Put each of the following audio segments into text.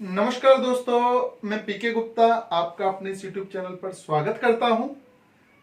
नमस्कार दोस्तों, मैं पीके गुप्ता आपका अपने इस यूट्यूब चैनल पर स्वागत करता हूं।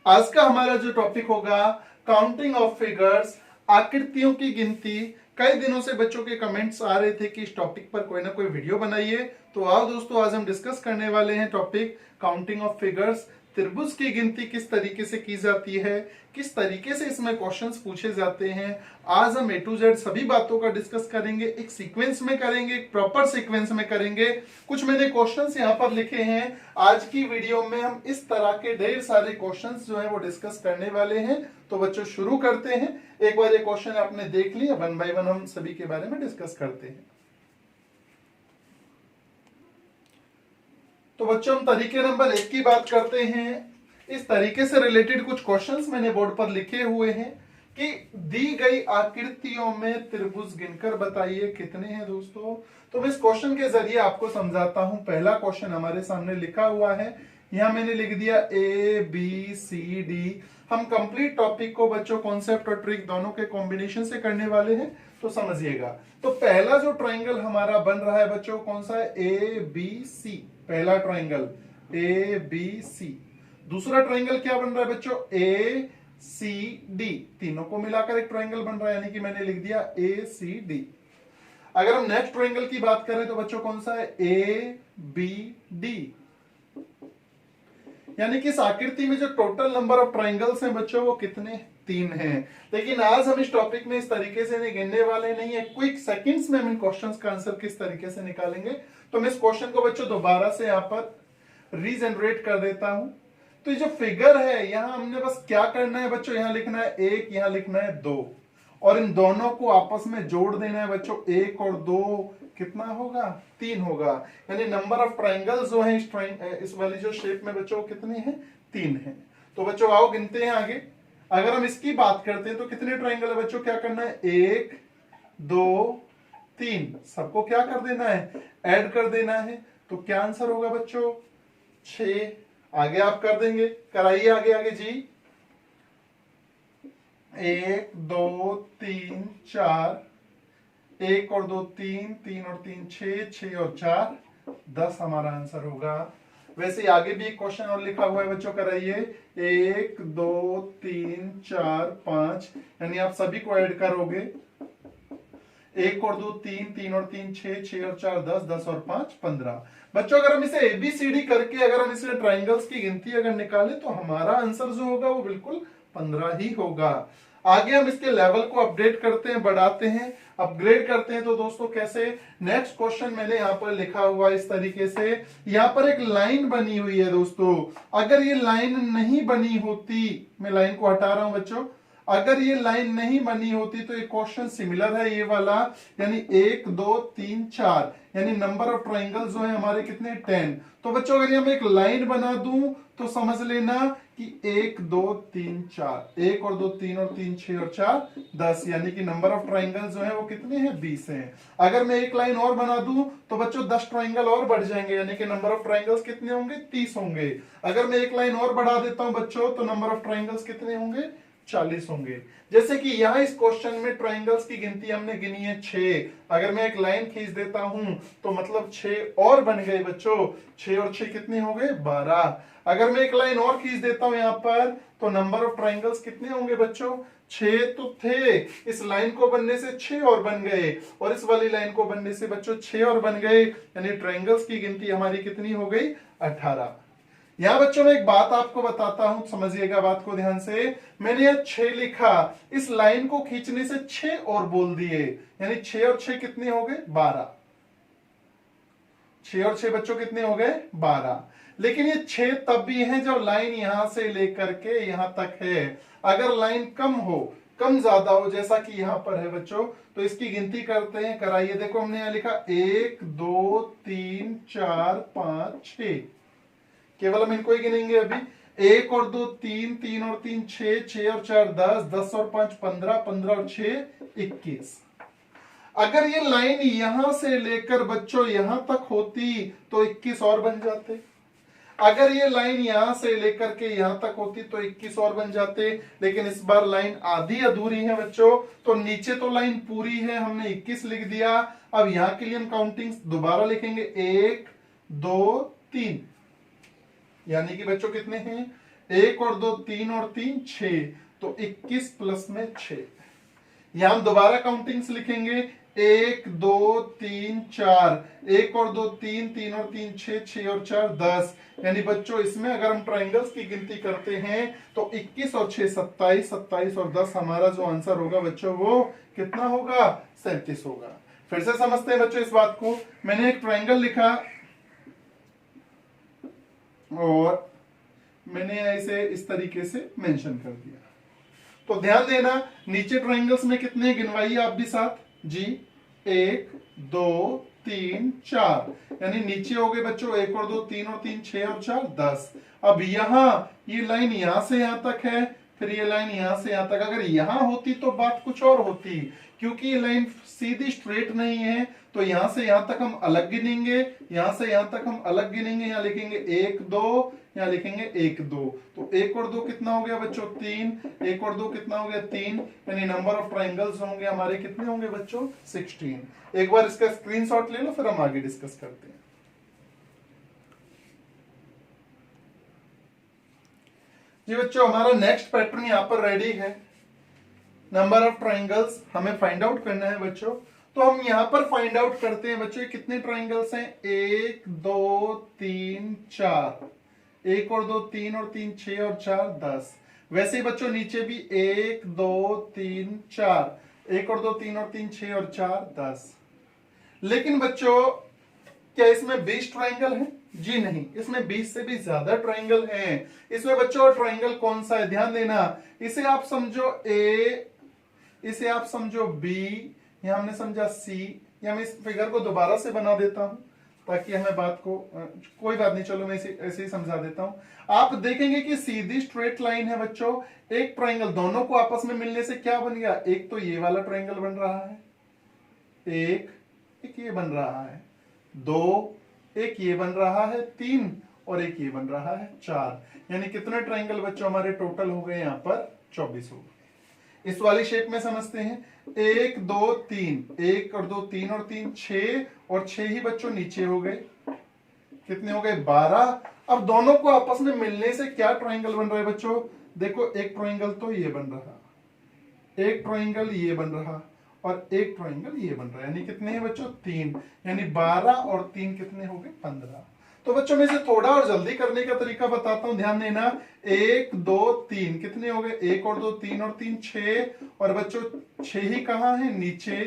आज का हमारा जो टॉपिक होगा काउंटिंग ऑफ फिगर्स, आकृतियों की गिनती। कई दिनों से बच्चों के कमेंट्स आ रहे थे कि इस टॉपिक पर कोई ना कोई वीडियो बनाइए, तो आओ दोस्तों आज हम डिस्कस करने वाले हैं टॉपिक काउंटिंग ऑफ फिगर्स। त्रिभुज की गिनती किस तरीके से की जाती है, किस तरीके से इसमें क्वेश्चंस पूछे जाते हैं। आज हम ए टू जेड सभी बातों का डिस्कस करेंगे, एक सीक्वेंस में करेंगे, एक प्रॉपर सीक्वेंस में करेंगे। कुछ मैंने क्वेश्चंस यहाँ पर लिखे हैं। आज की वीडियो में हम इस तरह के ढेर सारे क्वेश्चंस जो है वो डिस्कस करने वाले हैं। तो बच्चों शुरू करते हैं। एक बार ये क्वेश्चन आपने देख लिया, वन बाय वन हम सभी के बारे में डिस्कस करते हैं। तो बच्चों हम तरीके नंबर 1 की बात करते हैं। इस तरीके से रिलेटेड कुछ क्वेश्चंस मैंने बोर्ड पर लिखे हुए हैं कि दी गई आकृतियों में त्रिभुज गिनकर बताइए कितने हैं दोस्तों। तो मैं इस क्वेश्चन के जरिए आपको समझाता हूं। पहला क्वेश्चन हमारे सामने लिखा हुआ है, यहां मैंने लिख दिया ए बी सी डी। हम कंप्लीट टॉपिक को बच्चों कॉन्सेप्ट और ट्रिक दोनों के कॉम्बिनेशन से करने वाले हैं, तो समझिएगा। तो पहला जो ट्राइंगल हमारा बन रहा है बच्चों कौन सा है, ए बी सी। पहला ट्राइंगल ए बी सी। दूसरा ट्राइंगल क्या बन रहा है बच्चों, ए सी डी। तीनों को मिलाकर एक ट्राइंगल बन रहा है, यानी कि मैंने लिख दिया ए सी डी। अगर हम नेक्स्ट ट्राइंगल की बात करें तो बच्चों कौन सा है, ए बी डी। यानी कि इस आकृति में जो टोटल नंबर ऑफ ट्राइंगल्स हैं बच्चों वो कितने, 3 हैं। लेकिन आज हम इस टॉपिक में इस तरीके से नहीं गिनने वाले नहीं है। क्विक सेकंड्स में हम इन क्वेश्चंस का आंसर किस तरीके से निकालेंगे। तो मैं इस क्वेश्चन को बच्चों दोबारा से यहां पर रीजनरेट कर देता हूं। तो ये जो फिगर है यहां हमने बस क्या करना है बच्चों, यहां लिखना है 1, यहां लिखना है 2, और इन दोनों को आपस में जोड़ देना है बच्चों। 1 और 2 कितना होगा, 3 होगा। यानी नंबर ऑफ ट्राइंगल्स जो है इस वाली जो शेप में बच्चों कितने हैं, 3 हैं। तो बच्चों आओ गिनते हैं आगे। अगर हम इसकी बात करते हैं तो कितने ट्राइंगल है बच्चों, क्या करना है, 1 2 3, सबको क्या कर देना है, ऐड कर देना है। तो क्या आंसर होगा बच्चों, 6। आगे आप कर देंगे, कराइए आगे आगे जी। 1 2 3 4, 1 और 2 3, 3 और 3 6, 6 और 4 10 हमारा आंसर होगा। वैसे आगे भी एक क्वेश्चन और लिखा हुआ है बच्चों, कराइए। 1 2 3 4 5, यानी आप सभी को ऐड करोगे। 1 और 2 3, 3 और 3 6, 6 और 4 10, 10 और 5 15। बच्चों अगर हम इसे एबीसीडी करके अगर हम इसे ट्राइंगल्स की गिनती अगर निकाले तो हमारा आंसर जो होगा वो बिल्कुल 15 ही होगा। आगे हम इसके लेवल को अपडेट करते हैं, बढ़ाते हैं, अपग्रेड करते हैं। तो दोस्तों कैसे, नेक्स्ट क्वेश्चन मैंने यहाँ पर लिखा हुआ इस तरीके से। यहाँ पर एक लाइन बनी हुई है दोस्तों, अगर ये लाइन नहीं बनी होती, मैं लाइन को हटा रहा हूं बच्चों, अगर ये लाइन नहीं बनी होती तो ये क्वेश्चन सिमिलर है ये वाला। यानी 1 2 3 4, यानी नंबर ऑफ ट्राइंगल्स जो है हमारे कितने, 10। तो बच्चों अगर मैं एक लाइन बना दूं तो समझ लेना कि 1 2 3 4, 1 और 2 3 और 3 6 और 4 10, यानी कि नंबर ऑफ ट्राइंगल्स जो है वो कितने हैं, 20 हैं। अगर मैं एक लाइन और बना दूं तो बच्चों 10 ट्राइंगल और बढ़ जाएंगे, यानी कि नंबर ऑफ ट्राइंगल्स कितने होंगे, 30 होंगे। अगर मैं एक लाइन और बढ़ा देता हूं बच्चों तो नंबर ऑफ ट्राइंगल्स कितने होंगे, 40 होंगे। जैसे कि यहां इस क्वेश्चन में ट्राइंगल्स की गिनती हमने गिनी है 6। अगर मैं एक लाइन खींच देता हूं तो मतलब 6 और बन गए बच्चों। 6 और 6 कितने हो गए, 12। अगर मैं एक लाइन और खींच देता हूं यहां पर तो नंबर ऑफ ट्राइंगल्स कितने होंगे बच्चों, 6 तो थे, इस लाइन को बनने से 6 और बन गए, और इस वाली लाइन को बनने से बच्चों 6 और बन गए। यानी ट्राइंगल्स की गिनती हमारी कितनी हो गई, 18। यहां बच्चों में एक बात आपको बताता हूं, समझिएगा बात को ध्यान से। मैंने यह 6 लिखा, इस लाइन को खींचने से 6 और बोल दिए, यानी 6 और 6 कितने हो गए, 12। 6 और 6 बच्चों कितने हो गए, 12। लेकिन ये 6 तब भी है जब लाइन यहां से लेकर के यहां तक है। अगर लाइन कम हो, कम ज्यादा हो, जैसा कि यहां पर है बच्चों, तो इसकी गिनती करते हैं, कराइए। देखो हमने यहां लिखा 1 2 3 4 5 6, केवल हम इनको ही गिनेंगे अभी। 1 और 2 3, 3 और 3 6, 6 और 4 10, 10 और 5 15, 15 और 6 21। अगर ये लाइन यहां से लेकर बच्चों यहां तक होती तो 21 और बन जाते। अगर ये लाइन यहां से लेकर के यहां तक होती तो 21 और बन जाते, लेकिन इस बार लाइन आधी अधूरी है बच्चों, तो नीचे तो लाइन पूरी है, हमने 21 लिख दिया। अब यहां के लिए हम काउंटिंग दोबारा लिखेंगे, 1 2 3, यानी कि बच्चों कितने हैं, 1 और 2 3 और 3 6, तो 21 प्लस में 6। यहां हम दोबारा काउंटिंग्स लिखेंगे, 1 2 3 4, 1 और 2 3, 3 और 3 6, 6 और 4 10। यानी बच्चों इसमें अगर हम ट्राइंगल्स की गिनती करते हैं तो 21 और 6 27, 27 और 10 हमारा जो आंसर होगा बच्चों वो कितना होगा, 37 होगा। फिर से समझते हैं बच्चों इस बात को। मैंने एक ट्राइंगल लिखा और मैंने इसे इस तरीके से मेंशन कर दिया, तो ध्यान देना नीचे ट्राइंगल्स में कितने गिनवाइए आप भी साथ जी, 1 2 3 4, यानी नीचे हो गए बच्चों 1 और 2 3 और 3 6 और 4 10। अब यहां ये लाइन यहां से यहां तक है, फिर ये लाइन यहां से यहां तक, अगर यहां होती तो बात कुछ और होती, क्योंकि ये लाइन सीधी स्ट्रेट नहीं है, तो यहां से यहां तक हम अलग गिनेंगे, यहां से यहां तक हम अलग गिनेंगे, यहां लिखेंगे 1 2, यहां लिखेंगे 1 2, तो 1 और 2 कितना हो गया बच्चों 3, 1 और 2 कितना हो गया 3, यानी नंबर ऑफ ट्राइंगल्स होंगे हमारे कितने होंगे बच्चों 16। एक बार इसका स्क्रीनशॉट ले लो, फिर हम आगे डिस्कस करते हैं। जी बच्चों हमारा नेक्स्ट पैटर्न यहां पर रेडी है। नंबर ऑफ ट्राइंगल्स हमें फाइंड आउट करना है बच्चों, तो हम यहां पर फाइंड आउट करते हैं बच्चों कितने ट्राइंगल्स हैं, 1 2 3 4, 1 और 2 3 और 3 6 और 4 10। वैसे ही बच्चों नीचे भी 1 2 3 4, 1 और 2 3 और 3 6 और 4 10। लेकिन बच्चों क्या इसमें 20 ट्राइंगल है, जी नहीं, इसमें 20 से भी ज्यादा ट्राइंगल हैं। इसमें बच्चों ट्राइंगल कौन सा है, ध्यान देना, इसे आप समझो ए, इसे आप समझो बी, यहां हमने समझा सी, या मैं इस फिगर को दोबारा से बना देता हूं ताकि हमें बात को, कोई बात नहीं, चलो मैं ऐसे ही समझा देता हूं। आप देखेंगे कि सीधी स्ट्रेट लाइन है बच्चों, एक ट्राइंगल दोनों को आपस में मिलने से क्या बन गया, एक तो ये वाला ट्राइंगल बन रहा है, एक ये बन रहा है, 2 एक ये बन रहा है, 3 और एक ये बन रहा है 4, यानी कितने ट्राइंगल बच्चों हमारे टोटल हो गए यहाँ पर 24 हो गए। इस वाली शेप में समझते हैं, 1 2 3, 1 और 2 3 और 3 6, और 6 ही बच्चों नीचे हो गए, कितने हो गए 12। अब दोनों को आपस में मिलने से क्या ट्राइंगल बन रहा है बच्चों, देखो एक ट्राइंगल तो ये बन रहा, एक ट्राइंगल ये बन रहा, और एक ट्राइंगल ये बन रहा है, यानी कितने हैं बच्चों 3, यानी 12 और 3 कितने हो गए 15। तो बच्चों मैं इसे थोड़ा और जल्दी करने का तरीका बताता हूं, ध्यान देना, 1 2 3 कितने हो गए, 1 और 2 3 और 3 6, और बच्चों 6 ही कहां है नीचे,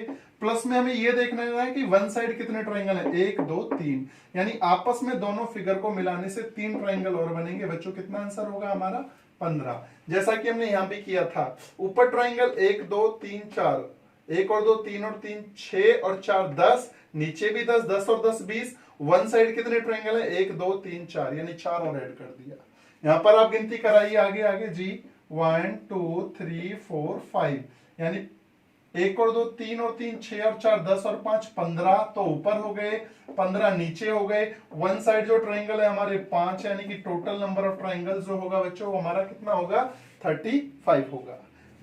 प्लस में हमें यह देखना है कि वन साइड कितने ट्राइंगल है, 1 2 3, यानी आपस में दोनों फिगर को मिलाने से 3 ट्राइंगल और बनेंगे बच्चों, कितना आंसर होगा हमारा 15। जैसा कि हमने यहां पे किया था, ऊपर ट्राइंगल 1 2 3 4, 1 और 2 3 और 3 6 और 4 10, नीचे भी 10 10 और 10 20, वन साइड कितने ट्राइंगल है, 1 2 3 4, यानी 4 और ऐड कर दिया। यहां पर आप गिनती कराइए आगे आगे जी, 1 2 3 4 5, यानी 1 और 2 3 और 3 6 और 4 10 और 5 15, तो ऊपर हो गए, 15 नीचे हो गए, वन साइड जो ट्राइंगल है हमारे 5, यानी कि टोटल नंबर ऑफ ट्राइंगल जो होगा बच्चों हमारा कितना होगा 35 होगा।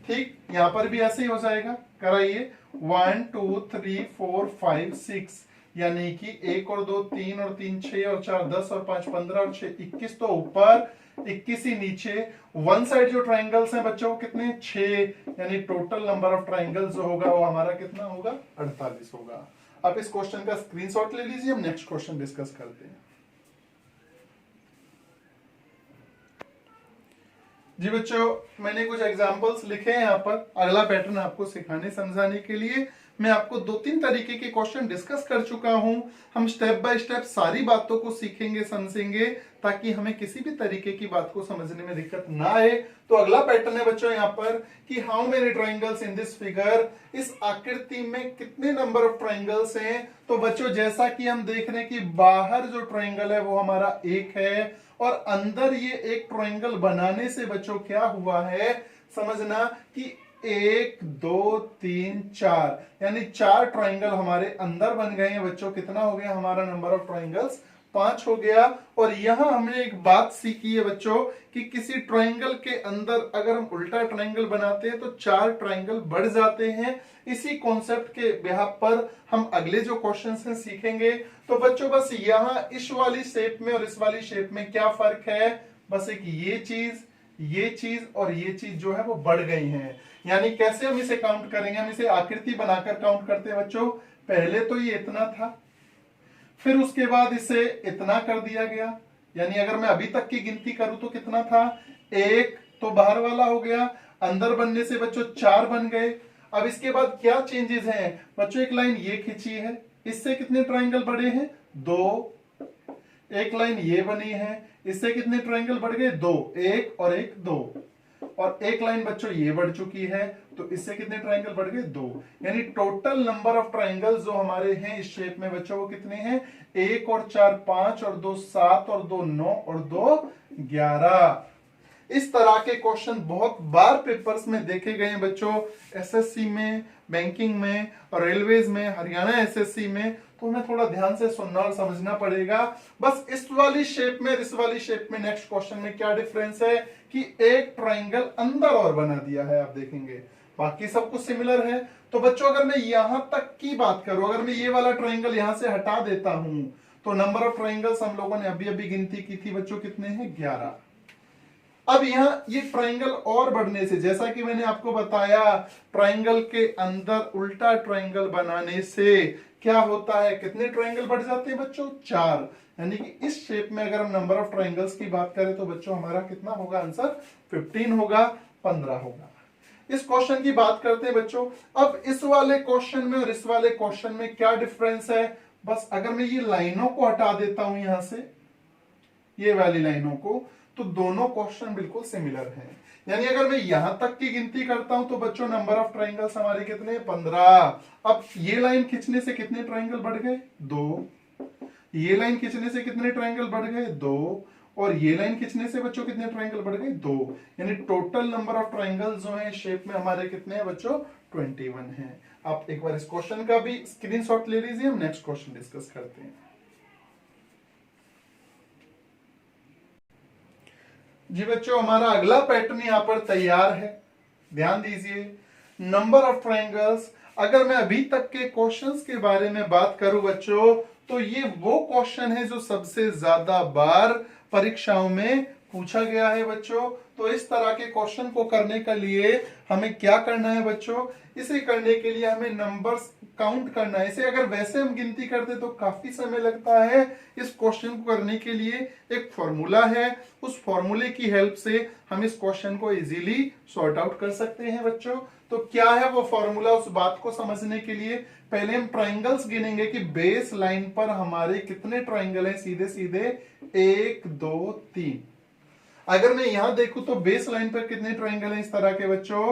ठीक, यहां पर भी ऐसे ही हो जाएगा, कराइए 1 2 3 4 5 6, यानी कि 1 और 2 3 और 3 6 और 4 10 और 5 15 और 6 21, तो ऊपर 21 ही नीचे, वन साइड जो ट्राइंगल्स हैं बच्चों कितने 6, यानी टोटल नंबर ऑफ ट्राइंगल्स जो होगा वो हमारा कितना होगा 48 होगा। आप इस क्वेश्चन का स्क्रीनशॉट ले लीजिए, हम नेक्स्ट क्वेश्चन डिस्कस करते हैं। जी बच्चों मैंने कुछ एग्जांपल्स लिखे हैं यहाँ पर, अगला पैटर्न आपको सिखाने समझाने के लिए मैं आपको 2-3 तरीके के क्वेश्चन डिस्कस कर चुका हूं। हम स्टेप बाय स्टेप सारी बातों को सीखेंगे समझेंगे, ताकि हमें किसी भी तरीके की बात को समझने में दिक्कत ना आए। तो अगला पैटर्न है बच्चों यहाँ पर कि how many triangles in this figure, इस आकृति में कितने नंबर ऑफ ट्राइंगल्स हैं। तो बच्चों जैसा कि हम देख रहे हैं कि बाहर जो ट्राइंगल है वो हमारा एक है, और अंदर ये एक ट्राइंगल बनाने से बच्चों क्या हुआ है समझना कि 1 2 3 4, यानी 4 ट्राइंगल हमारे अंदर बन गए हैं बच्चों। कितना हो गया हमारा नंबर ऑफ ट्राइंगल्स 5 हो गया। और यहां हमने एक बात सीखी है बच्चों कि किसी ट्रायंगल के अंदर अगर हम उल्टा ट्रायंगल बनाते हैं तो 4 ट्रायंगल बढ़ जाते हैं। इसी कॉन्सेप्ट के बिहाफ पर हम अगले जो क्वेश्चन हैं सीखेंगे। तो बच्चों बस यहां इस वाली शेप में और इस वाली शेप में क्या फर्क है, बस एक ये चीज और ये चीज जो है वो बढ़ गई हैं। यानी कैसे हम इसे काउंट करेंगे, हम इसे आकृति बनाकर काउंट करते हैं बच्चों। पहले तो ये इतना था, फिर उसके बाद इसे इतना कर दिया गया। यानी अगर मैं अभी तक की गिनती करूं तो कितना था, 1 तो बाहर वाला हो गया, अंदर बनने से बच्चों 4 बन गए। अब इसके बाद क्या चेंजेस हैं बच्चों, एक लाइन ये खींची है, इससे कितने ट्रायंगल बढ़े हैं, 2। एक लाइन ये बनी है, इससे कितने ट्रायंगल बढ़ गए, 2, 1 और 1 2। और एक लाइन बच्चों ये बढ़ चुकी है, तो इससे कितने ट्रायंगल बढ़ गए, 2। यानी टोटल नंबर ऑफ ट्रायंगल्स जो हमारे हैं इस शेप में बच्चों वो कितने हैं, 1 और 4 5 और 2 7 और 2 9 और 2 11। इस तरह के क्वेश्चन बहुत बार पेपर्स में देखे गए हैं बच्चों, एसएससी में, बैंकिंग में और रेलवेज में, हरियाणा एसएससी में। तो हमें थोड़ा ध्यान से सुनना और समझना पड़ेगा। बस इस वाली शेप में इस वाली शेप में नेक्स्ट क्वेश्चन में क्या डिफरेंस है कि एक ट्रायंगल अंदर और बना दिया है, आप देखेंगे बाकी सब कुछ सिमिलर है। तो बच्चों अगर मैं यहां तक की बात करूं, अगर मैं ये वाला ट्रायंगल यहां से हटा देता हूं तो नंबर ऑफ ट्रायंगल्स हम लोगों ने अभी अभी गिनती की थी बच्चों, कितने हैं, 11। अब यहां ये ट्रायंगल और बढ़ने से, जैसा कि मैंने आपको बताया, ट्रायंगल के अंदर उल्टा ट्रायंगल बनाने से क्या होता है, कितने ट्रायंगल बढ़ जाते हैं बच्चों, 4। यानी कि इस शेप में अगर हम नंबर ऑफ ट्रायंगल्स की बात करें तो बच्चों हमारा कितना होगा आंसर, 15 होगा, 15 होगा। इस क्वेश्चन की बात करते हैं बच्चों। अब इस वाले क्वेश्चन में और इस वाले क्वेश्चन में क्या डिफरेंस है, बस अगर मैं ये लाइनों को हटा देता हूं यहां से, ये वाली लाइनों को, तो दोनों क्वेश्चन बिल्कुल सिमिलर हैं। यानी अगर मैं यहां तक की गिनती करता हूं तो बच्चों नंबर ऑफ ट्रायंगल्स हमारे कितने, 15। अब ये लाइन खींचने से कितने ट्रायंगल बढ़ गए, 2। ये लाइन खींचने से कितने ट्रायंगल बढ़ गए, 2। और ये लाइन खींचने से बच्चों कितने ट्रायंगल बढ़ गए, 2। यानी टोटल नंबर ऑफ ट्रायंगल्स जो है शेप में हमारे कितने हैं बच्चों, 21 हैं। आप एक बार इस क्वेश्चन का भी स्क्रीनशॉट ले लीजिए, हम नेक्स्ट क्वेश्चन डिस्कस करते हैं। जी बच्चों हमारा अगला पैटर्न यहां पर तैयार है, ध्यान दीजिए। नंबर ऑफ ट्रायंगल्स, अगर मैं अभी तक के क्वेश्चंस के बारे में बात करूं बच्चों, तो ये वो क्वेश्चन है जो सबसे ज्यादा बार परीक्षाओं में पूछा गया है बच्चों। तो इस तरह के क्वेश्चन को करने के लिए हमें क्या करना है बच्चों, इसे करने के लिए हमें नंबर्स काउंट करना है। इसे अगर वैसे हम गिनती करते तो काफी समय लगता है। इस क्वेश्चन को करने के लिए एक फॉर्मूला है, उस फॉर्मूले की हेल्प से हम इस क्वेश्चन को इजीली सॉर्ट आउट कर सकते हैं बच्चों। तो क्या है वो फॉर्मूला, उस बात को समझने के लिए पहले हम ट्रायंगल्स गिनेंगे कि बेस लाइन पर हमारे कितने ट्रायंगल हैं, सीधे सीधे 1 2 3। अगर मैं यहां देखूं तो बेस लाइन पर कितने ट्रायंगल हैं इस तरह के बच्चों,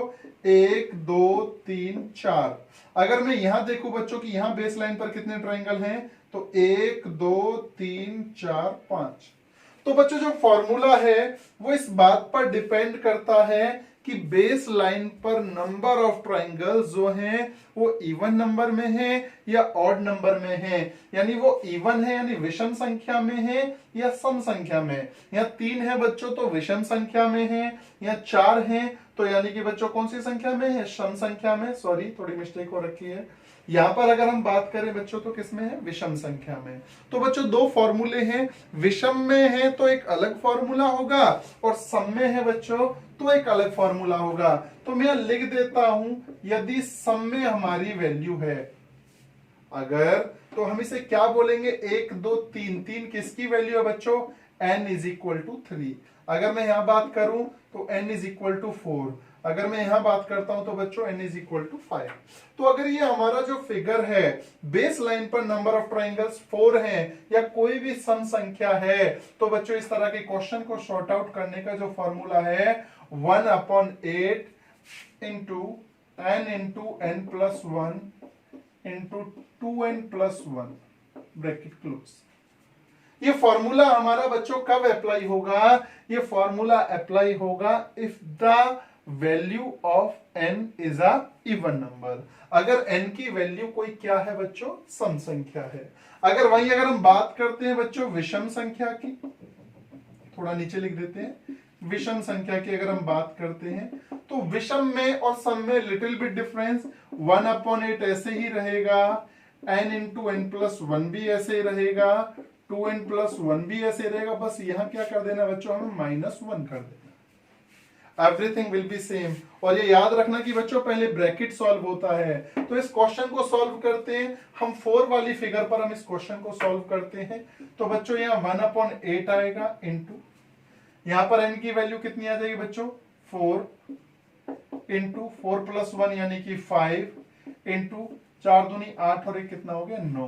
1 2 3 4। अगर मैं यहां देखूं बच्चों कि यहां बेस लाइन पर कितने ट्रायंगल हैं, तो 1 2 3 4 5। तो बच्चों जो फॉर्मूला है वो इस बात पर डिपेंड करता है कि बेस लाइन पर नंबर ऑफ ट्रायंगल्स जो हैं वो इवन नंबर में है या ऑड नंबर में है। यानी वो इवन है यानी विषम संख्या में है या सम संख्या में। या 3 है बच्चों तो विषम संख्या में है, या 4 है तो यानी कि बच्चों कौन सी संख्या में है, सम संख्या में। सॉरी थोड़ी मिस्टेक हो रखी है, यहां पर अगर हम बात करें बच्चों तो किसमें है, विषम संख्या में। तो बच्चों दो फॉर्मूले हैं, विषम में है तो एक अलग फॉर्मूला होगा और सम में है बच्चों तो एक अलग फॉर्मूला होगा। तो मैं लिख देता हूं, यदि सम में हमारी वैल्यू है अगर, तो हम इसे क्या बोलेंगे, 1 2 3। 3 किसकी वैल्यू है बच्चों, n इज इक्वल टू 3। अगर मैं यहां बात करूं तो n इज इक्वल टू 4। अगर मैं यहां बात करता हूं तो बच्चों n इज इक्वल टू 5। तो अगर ये हमारा जो फिगर है, बेस लाइन पर नंबर ऑफ ट्रायंगल्स 4 हैं या कोई भी सम संख्या है, तो बच्चों इस तरह के क्वेश्चन को सॉर्ट आउट करने का जो फॉर्मूला है 1/8 into n plus 1 into 2n plus 1 bracket close. ये फॉर्मूला हमारा बच्चों कब अप्लाई होगा, ये फॉर्मूला अप्लाई होगा if the value of n is a even number. अगर n की वैल्यू कोई क्या है बच्चों, सम संख्या है। अगर हम बात करते हैं बच्चों विषम संख्या की, थोड़ा नीचे लिख देते हैं, विषम संख्या की अगर हम बात करते हैं तो विषम में और सम में लिटिल बिट डिफरेंस, 1/8 ऐसे ही रहेगा, n into n plus one भी ऐसे ही रहेगा, 2n प्लस वन भी ऐसे रहेगा। बस यहां क्या कर देना बच्चों, हमें -1 कर देना, एवरीथिंग विल बी सेम। और ये याद रखना कि बच्चों पहले ब्रैकेट सॉल्व होता है। तो इस क्वेश्चन को सॉल्व करते हैं हम, 4 वाली फिगर पर हम इस क्वेश्चन को सॉल्व करते हैं। तो बच्चों यहाँ 1/8 आएगा इंटू, यहां पर n की वैल्यू कितनी आ जाएगी बच्चों, 4 इंटू 4 प्लस 1 यानी कि 5 इंटू 4 दूनी 8 और 1 कितना हो गया 9।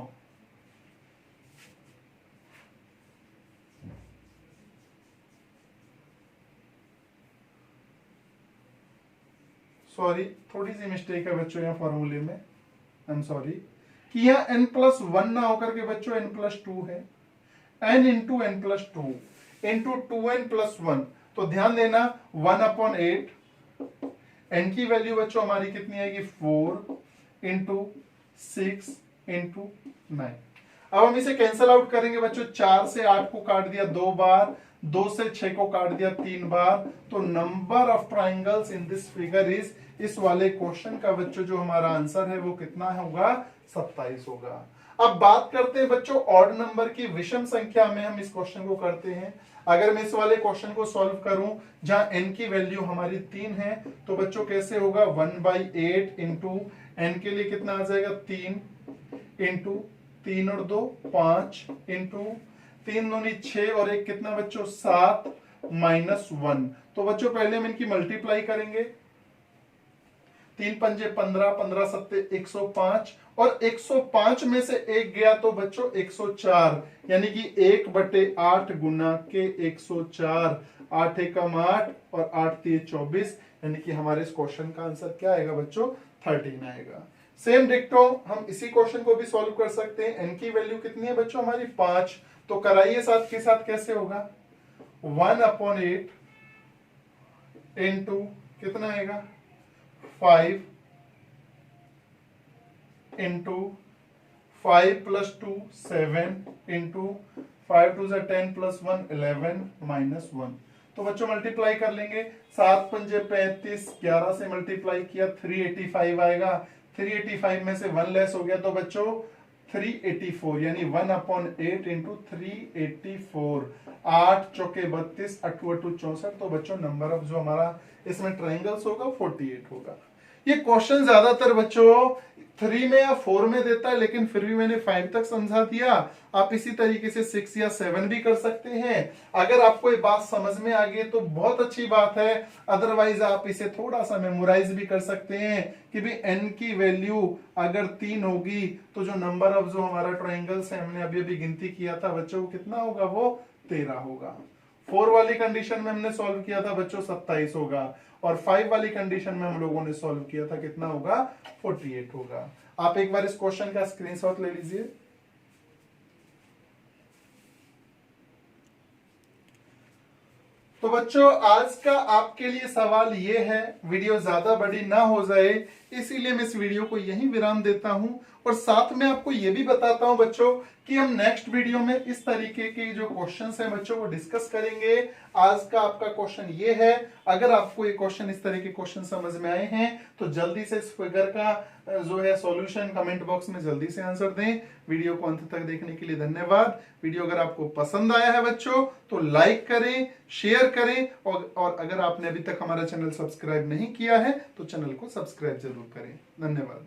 सॉरी, थोड़ी सी मिस्टेक है बच्चों यहाँ फॉर्मूले में, आई एम सॉरी, कि यहाँ n प्लस 1 ना होकर के बच्चों n प्लस 2 है, n into n plus 2 into 2n plus 1। तो ध्यान देना 1/8, n की वैल्यू बच्चों हमारी कितनी आएगी 4 इंटू 6 इंटू 9। अब हम इसे कैंसल आउट करेंगे बच्चों, 4 से 8 को काट दिया 2 बार, 2 से 6 को काट दिया 3 बार। तो number of triangles in this figure is, इस वाले क्वेश्चन का बच्चों जो हमारा आंसर है वो कितना होगा, 27 होगा। अब बात करते हैं बच्चों ऑड नंबर की, विषम संख्या में हम इस क्वेश्चन को करते हैं। अगर मैं इस वाले क्वेश्चन को सॉल्व करूं जहां n की वैल्यू हमारी 3 है, तो बच्चों कैसे होगा, 1/8 इंटू n के लिए कितना आ जाएगा 3 इंटू 3 और 2 5 इंटू 3 दूनी 6 और 1 कितना बच्चों 7 -1। तो बच्चों पहले हम इनकी मल्टीप्लाई करेंगे, 3 पंजे 15, 15 सत्ते 105 और 105 में से 1 गया तो बच्चों 104, यानी कि 1/8 गुना के 104, 8 एकम 8 और 8 3 24, यानी कि हमारे इस क्वेश्चन का आंसर क्या आएगा बच्चों 13 आएगा। सेम डिक्टो हम इसी क्वेश्चन को भी सॉल्व कर सकते हैं। n की वैल्यू कितनी है बच्चों हमारी 5, तो कराइए साथ के साथ, कैसे होगा 1/8 इंटू कितना आएगा 5 इंटू 5 प्लस 2 7 इंटू 5 2 10 प्लस 1 11 -1। तो बच्चों मल्टीप्लाई कर लेंगे, 7 पंजे 35, 11 से मल्टीप्लाई किया 385 आएगा, 385 में से 1 लेस हो गया तो बच्चों 384, यानी 1/8 इंटू 384, 8 चौके 32, 8 8 64। तो बच्चों नंबर ऑफ जो हमारा इसमें ट्राइंगल्स होगा 48 होगा। ये क्वेश्चन ज्यादातर बच्चों 3 में या 4 में देता है, लेकिन फिर भी मैंने 5 तक समझा दिया। आप इसी तरीके से 6 या 7 भी कर सकते हैं। अगर आपको ये बात समझ में आ गई तो बहुत अच्छी बात है, अदरवाइज आप इसे थोड़ा सा मेमोराइज भी कर सकते हैं कि भी n की वैल्यू अगर 3 होगी तो जो नंबर ऑफ जो हमारा ट्राइंगल्स है हमने अभी अभी गिनती किया था बच्चों, कितना होगा वो 13 होगा। 4 वाली कंडीशन में हमने सॉल्व किया था बच्चों 27 होगा, और 5 वाली कंडीशन में हम लोगों ने सॉल्व किया था कितना होगा 48 होगा। आप एक बार इस क्वेश्चन का स्क्रीनशॉट ले लीजिए। तो बच्चों आज का आपके लिए सवाल ये है, वीडियो ज्यादा बड़ी ना हो जाए इसीलिए मैं इस वीडियो को यहीं विराम देता हूं, और साथ में आपको ये भी बताता हूं बच्चों कि हम नेक्स्ट वीडियो में इस तरीके के जो क्वेश्चंस हैं बच्चों वो डिस्कस करेंगे। आज का आपका क्वेश्चन ये है, अगर आपको ये क्वेश्चन इस तरह के क्वेश्चन समझ में आए हैं तो जल्दी से इस फिगर का जो है सॉल्यूशन कमेंट बॉक्स में जल्दी से आंसर दें। वीडियो को अंत तक देखने के लिए धन्यवाद। वीडियो अगर आपको पसंद आया है बच्चों तो लाइक करें, शेयर करें, और अगर आपने अभी तक हमारा चैनल सब्सक्राइब नहीं किया है तो चैनल को सब्सक्राइब जरूर करें। धन्यवाद।